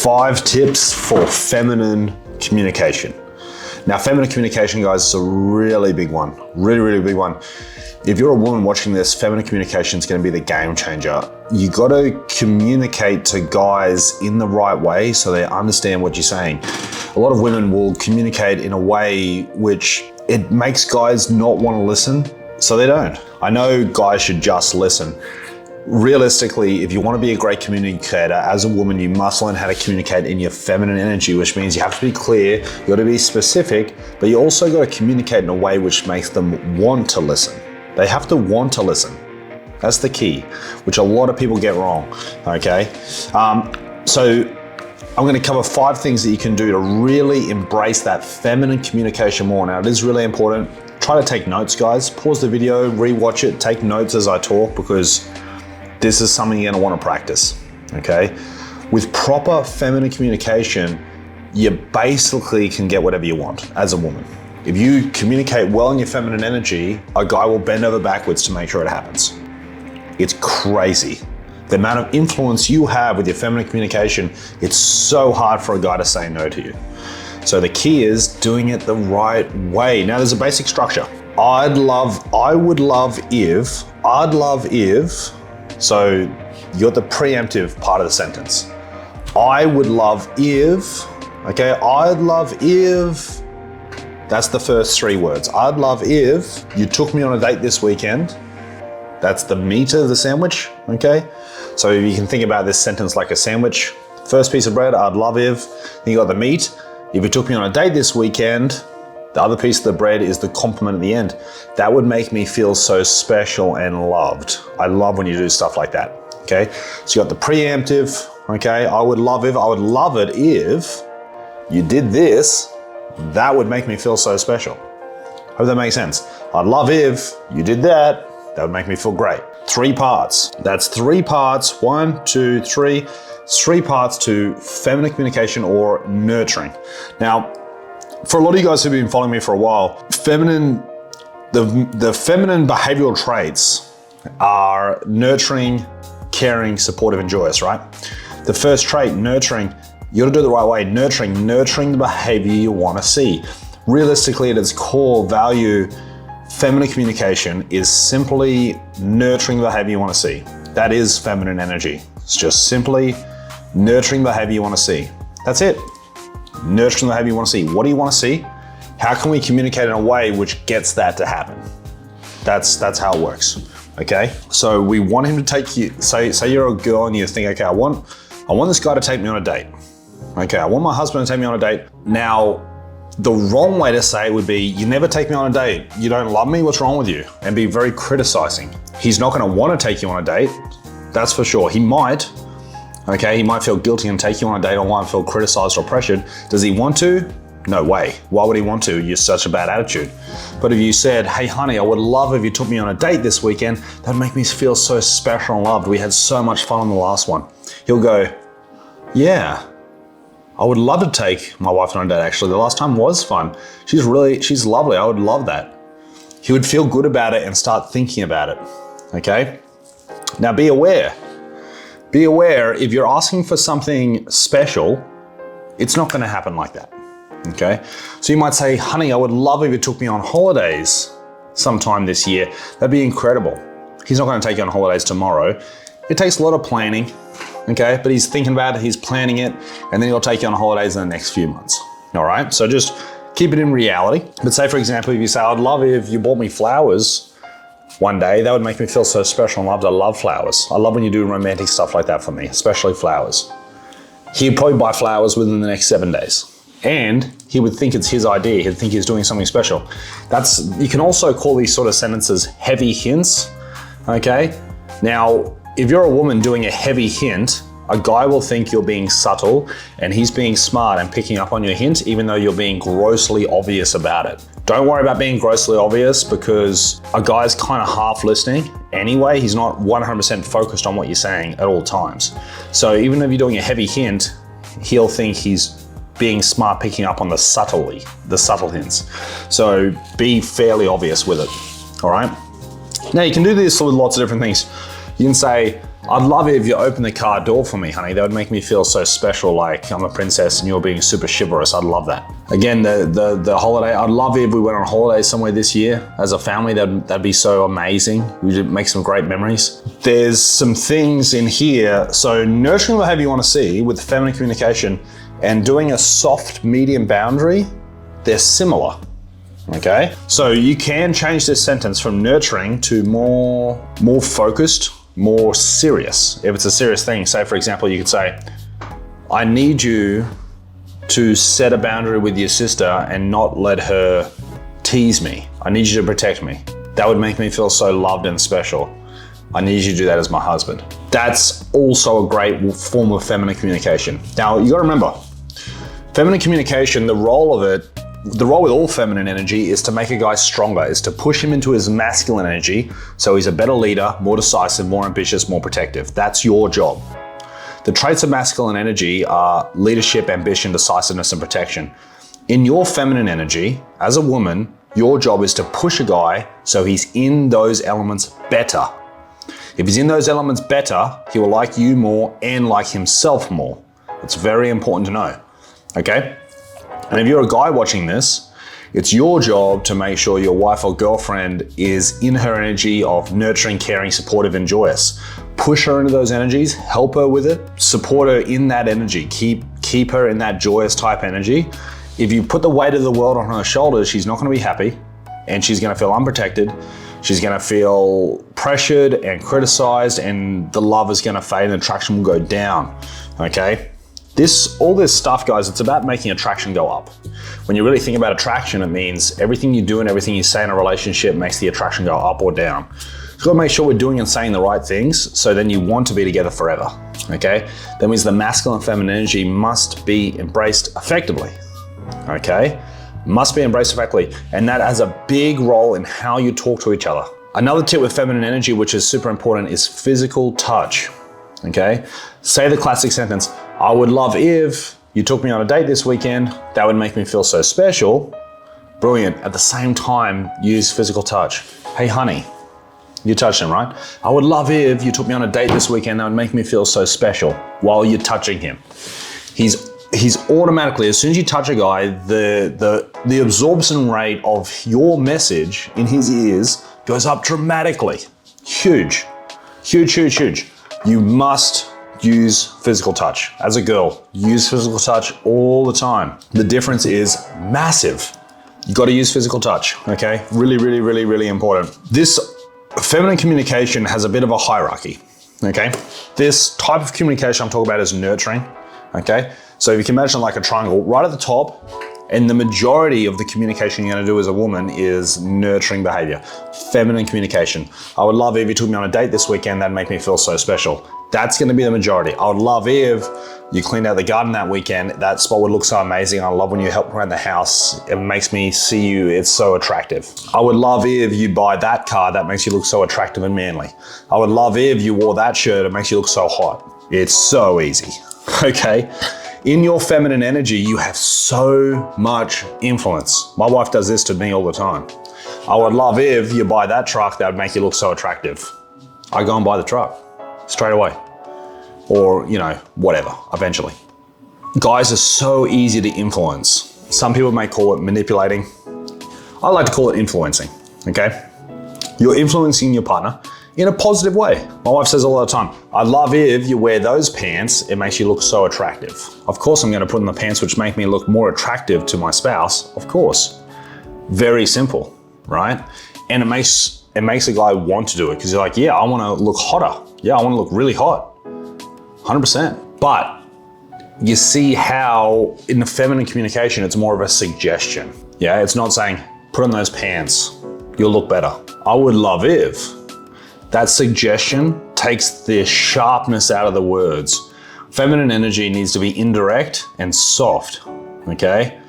5 tips for feminine communication. Now, feminine communication, guys, is a really big one. Really big one. If you're a woman watching this, feminine communication is going to be the game changer. You got to communicate to guys in the right way so they understand what you're saying. A lot of women will communicate in a way which it makes guys not want to listen, so they don't. I know guys should just listen. Realistically, if you want to be a great communicator, as a woman, you must learn how to communicate in your feminine energy, which means you have to be clear, you got to be specific, but you also got to communicate in a way which makes them want to listen. They have to want to listen. That's the key, which a lot of people get wrong, okay? So I'm gonna cover 5 things that you can do to really embrace that feminine communication more. Now, it is really important. Try to take notes, guys. Pause the video, rewatch it, take notes as I talk, because this is something you're gonna wanna practice, okay? With proper feminine communication, you basically can get whatever you want as a woman. If you communicate well in your feminine energy, a guy will bend over backwards to make sure it happens. It's crazy. The amount of influence you have with your feminine communication, it's so hard for a guy to say no to you. So the key is doing it the right way. Now, there's a basic structure. I would love if, so you're the preemptive part of the sentence. I would love if, okay, I'd love if, that's the first 3 words. I'd love if you took me on a date this weekend. That's the meat of the sandwich, okay? So you can think about this sentence like a sandwich. First piece of bread, I'd love if. Then you got the meat. If you took me on a date this weekend, the other piece of the bread is the compliment at the end. That would make me feel so special and loved. I love when you do stuff like that, okay? So you got the preemptive, okay? I would love it if you did this. That would make me feel so special. Hope that makes sense. I'd love if you did that. That would make me feel great. 3 parts. That's 3 parts. 1, 2, 3. 3 parts to feminine communication or nurturing. Now, for a lot of you guys who've been following me for a while, the feminine behavioral traits are nurturing, caring, supportive, and joyous, right? The first trait, nurturing, you gotta do it the right way. Nurturing the behavior you wanna see. Realistically, at its core value, feminine communication is simply nurturing the behavior you wanna see. That is feminine energy. It's just simply nurturing the behavior you wanna see. That's it. Nurturing the behavior you wanna see. What do you wanna see? How can we communicate in a way which gets that to happen? That's how it works, okay? So we want him to take you, say you're a girl and you think, okay, I want this guy to take me on a date. Okay, I want my husband to take me on a date. Now, the wrong way to say it would be, you never take me on a date. You don't love me, what's wrong with you? And be very criticizing. He's not gonna wanna take you on a date, that's for sure. He might, okay? He might feel guilty and take you on a date or might feel criticized or pressured. Does he want to? No way. Why would he want to? You're such a bad attitude. But if you said, hey honey, I would love if you took me on a date this weekend, that'd make me feel so special and loved. We had so much fun on the last one. He'll go, yeah, I would love to take my wife on a date actually. The last time was fun. She's lovely, I would love that. He would feel good about it and start thinking about it, okay? Now be aware if you're asking for something special, it's not gonna happen like that, okay? So you might say, honey, I would love if you took me on holidays sometime this year. That'd be incredible. He's not gonna take you on holidays tomorrow. It takes a lot of planning, okay? But he's thinking about it, he's planning it, and then he'll take you on holidays in the next few months, all right? So just keep it in reality. But say, for example, if you say, I'd love if you bought me flowers one day, that would make me feel so special and loved. I love flowers. I love when you do romantic stuff like that for me, especially flowers. He'd probably buy flowers within the next 7 days. And he would think it's his idea. He'd think he's doing something special. You can also call these sort of sentences heavy hints, okay? Now, if you're a woman doing a heavy hint, a guy will think you're being subtle and he's being smart and picking up on your hint, even though you're being grossly obvious about it. Don't worry about being grossly obvious because a guy's kind of half listening anyway. He's not 100% focused on what you're saying at all times. So even if you're doing a heavy hint, he'll think he's being smart, picking up on the subtle hints. So be fairly obvious with it, all right? Now you can do this with lots of different things. You can say, I'd love it if you open the car door for me, honey. That would make me feel so special, like I'm a princess and you're being super chivalrous. I'd love that. Again, the holiday, I'd love it if we went on holiday somewhere this year as a family. That'd be so amazing. We'd make some great memories. There's some things in here. So nurturing behavior you want to see with feminine communication and doing a soft medium boundary, they're similar. Okay? So you can change this sentence from nurturing to more focused, more serious. If it's a serious thing, say for example, you could say, I need you to set a boundary with your sister and not let her tease me. I need you to protect me. That would make me feel so loved and special. I need you to do that as my husband. That's also a great form of feminine communication. Now, you gotta remember, feminine communication, the role with all feminine energy is to make a guy stronger, is to push him into his masculine energy so he's a better leader, more decisive, more ambitious, more protective. That's your job. The traits of masculine energy are leadership, ambition, decisiveness, and protection. In your feminine energy, as a woman, your job is to push a guy so he's in those elements better. If he's in those elements better, he will like you more and like himself more. It's very important to know, okay? And if you're a guy watching this, it's your job to make sure your wife or girlfriend is in her energy of nurturing, caring, supportive, and joyous. Push her into those energies, help her with it, support her in that energy, keep her in that joyous type energy. If you put the weight of the world on her shoulders, she's not gonna be happy and she's gonna feel unprotected. She's gonna feel pressured and criticized, and the love is gonna fade and attraction will go down, okay? All this stuff, guys, it's about making attraction go up. When you really think about attraction, it means everything you do and everything you say in a relationship makes the attraction go up or down. You've got to make sure we're doing and saying the right things, so then you want to be together forever, okay? That means the masculine and feminine energy must be embraced effectively, okay? Must be embraced effectively, and that has a big role in how you talk to each other. Another tip with feminine energy, which is super important, is physical touch, okay? Say the classic sentence, I would love if you took me on a date this weekend. That would make me feel so special. Brilliant. At the same time, use physical touch. Hey, honey, you touched him, right? I would love if you took me on a date this weekend. That would make me feel so special while you're touching him. He's automatically, as soon as you touch a guy, the absorption rate of your message in his ears goes up dramatically. Huge, huge, huge, huge. You must use physical touch. As a girl, use physical touch all the time. The difference is massive. You got to use physical touch, okay? Really, really, really, really important. This feminine communication has a bit of a hierarchy, okay? This type of communication I'm talking about is nurturing, okay? So if you can imagine like a triangle, right at the top, and the majority of the communication you're gonna do as a woman is nurturing behavior, feminine communication. I would love if you took me on a date this weekend, that'd make me feel so special. That's gonna be the majority. I would love if you cleaned out the garden that weekend, that spot would look so amazing. I love when you help around the house, it makes me see you, it's so attractive. I would love if you buy that car, that makes you look so attractive and manly. I would love if you wore that shirt, it makes you look so hot. It's so easy, okay? In your feminine energy, you have so much influence. My wife does this to me all the time. I would love if you buy that truck, that would make you look so attractive. I go and buy the truck straight away. Or, you know, whatever, eventually. Guys are so easy to influence. Some people may call it manipulating. I like to call it influencing, okay? You're influencing your partner in a positive way. My wife says all the time, I love if you wear those pants, it makes you look so attractive. Of course I'm gonna put on the pants which make me look more attractive to my spouse, of course. Very simple, right? And it makes a guy want to do it because you're like, yeah, I wanna look hotter. Yeah, I wanna look really hot, 100%. But you see how in the feminine communication, it's more of a suggestion. Yeah, it's not saying, put on those pants, you'll look better. I would love if. That suggestion takes the sharpness out of the words. Feminine energy needs to be indirect and soft, okay?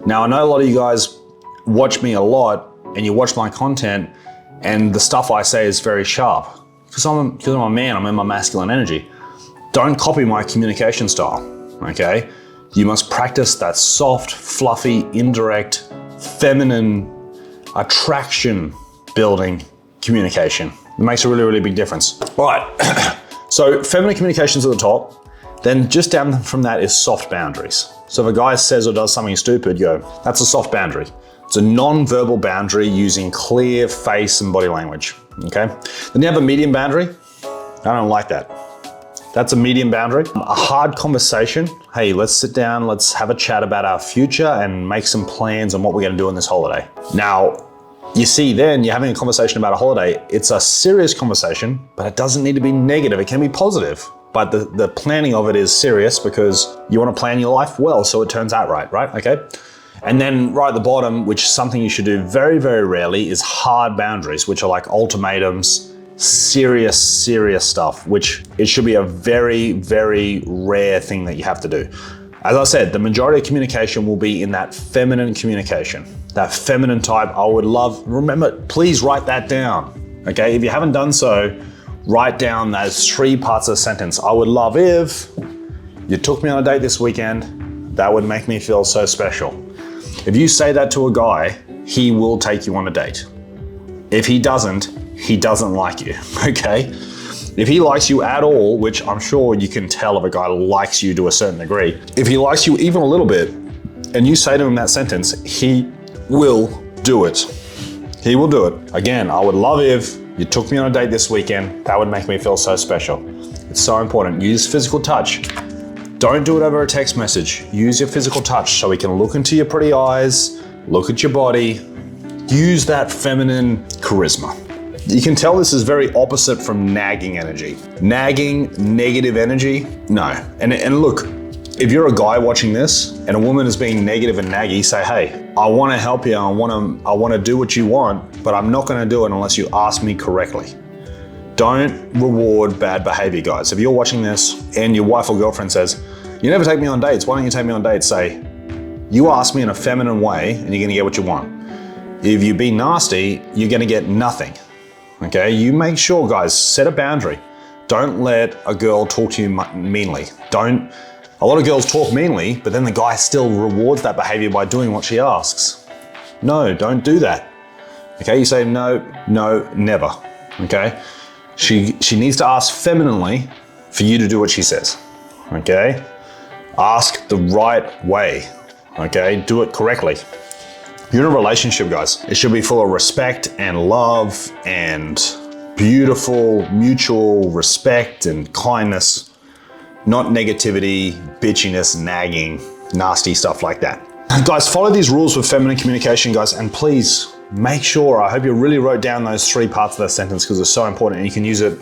Now, I know a lot of you guys watch me a lot and you watch my content and the stuff I say is very sharp. Because I'm a man, I'm in my masculine energy. Don't copy my communication style, okay? You must practice that soft, fluffy, indirect, feminine, attraction building communication. It makes a really, really big difference. All right, So feminine communication's at the top, then just down from that is soft boundaries. So if a guy says or does something stupid, you go, that's a soft boundary. It's a non-verbal boundary using clear face and body language, okay? Then you have a medium boundary. I don't like that. That's a medium boundary. A hard conversation. Hey, let's sit down, let's have a chat about our future and make some plans on what we're gonna do on this holiday. Now, you see then you're having a conversation about a holiday. It's a serious conversation, but it doesn't need to be negative. It can be positive. But the planning of it is serious because you want to plan your life well so it turns out right? Okay? And then right at the bottom, which is something you should do very, very rarely, is hard boundaries, which are like ultimatums, serious stuff, which it should be a very, very rare thing that you have to do. As I said, the majority of communication will be in that feminine communication, that feminine type. I would love, remember, please write that down, okay? If you haven't done so, write down those 3 parts of the sentence. I would love if you took me on a date this weekend. That would make me feel so special. If you say that to a guy, he will take you on a date. If he doesn't like you, okay? If he likes you at all, which I'm sure you can tell if a guy likes you to a certain degree, if he likes you even a little bit, and you say to him that sentence, he will do it. He will do it. Again, I would love if you took me on a date this weekend. That would make me feel so special. It's so important. Use physical touch. Don't do it over a text message. Use your physical touch so he can look into your pretty eyes, look at your body. Use that feminine charisma. You can tell this is very opposite from nagging energy. Nagging, negative energy, no. And look, if you're a guy watching this and a woman is being negative and naggy, say, hey, I want to help you. I want to do what you want, but I'm not going to do it unless you ask me correctly. Don't reward bad behavior, guys. If you're watching this and your wife or girlfriend says, you never take me on dates, why don't you take me on dates? Say, you ask me in a feminine way and you're going to get what you want. If you be nasty, you're going to get nothing. Okay, you make sure, guys, set a boundary. Don't let a girl talk to you meanly. A lot of girls talk meanly, but then the guy still rewards that behavior by doing what she asks. No, don't do that. Okay, you say no, never. Okay, she needs to ask femininely for you to do what she says. Okay, ask the right way. Okay, do it correctly. You're in a relationship, guys. It should be full of respect and love and beautiful mutual respect and kindness. Not negativity, bitchiness, nagging, nasty stuff like that. Guys, follow these rules with feminine communication, guys, and please make sure, I hope you really wrote down those 3 parts of that sentence because it's so important and you can use it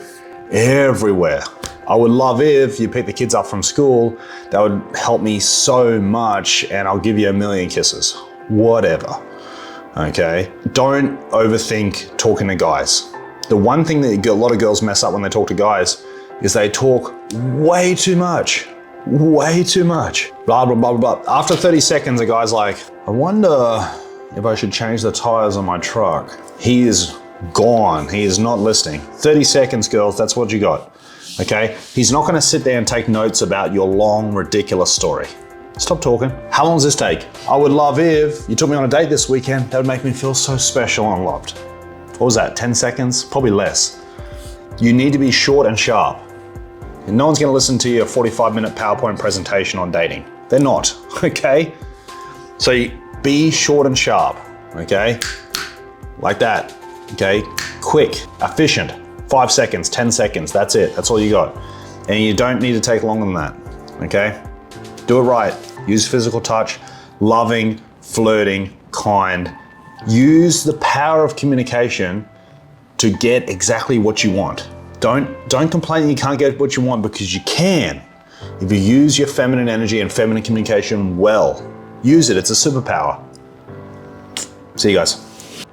everywhere. I would love if you pick the kids up from school. That would help me so much and I'll give you 1,000,000 kisses. Whatever, okay? Don't overthink talking to guys. The one thing that a lot of girls mess up when they talk to guys is they talk way too much, blah, blah, blah, blah. After 30 seconds, a guy's like, I wonder if I should change the tires on my truck. He is gone, he is not listening. 30 seconds, girls, that's what you got, okay? He's not gonna sit there and take notes about your long, ridiculous story. Stop talking. How long does this take? I would love if you took me on a date this weekend. That would make me feel so special and loved. What was that, 10 seconds? Probably less. You need to be short and sharp. And no one's gonna listen to your 45-minute PowerPoint presentation on dating. They're not, okay? So be short and sharp, okay? Like that, okay? Quick, efficient, 5 seconds, 10 seconds, that's it, that's all you got. And you don't need to take longer than that, okay? Do it right, use physical touch, loving, flirting, kind. Use the power of communication to get exactly what you want. Don't complain that you can't get what you want because you can. If you use your feminine energy and feminine communication well, use it, it's a superpower. See you guys.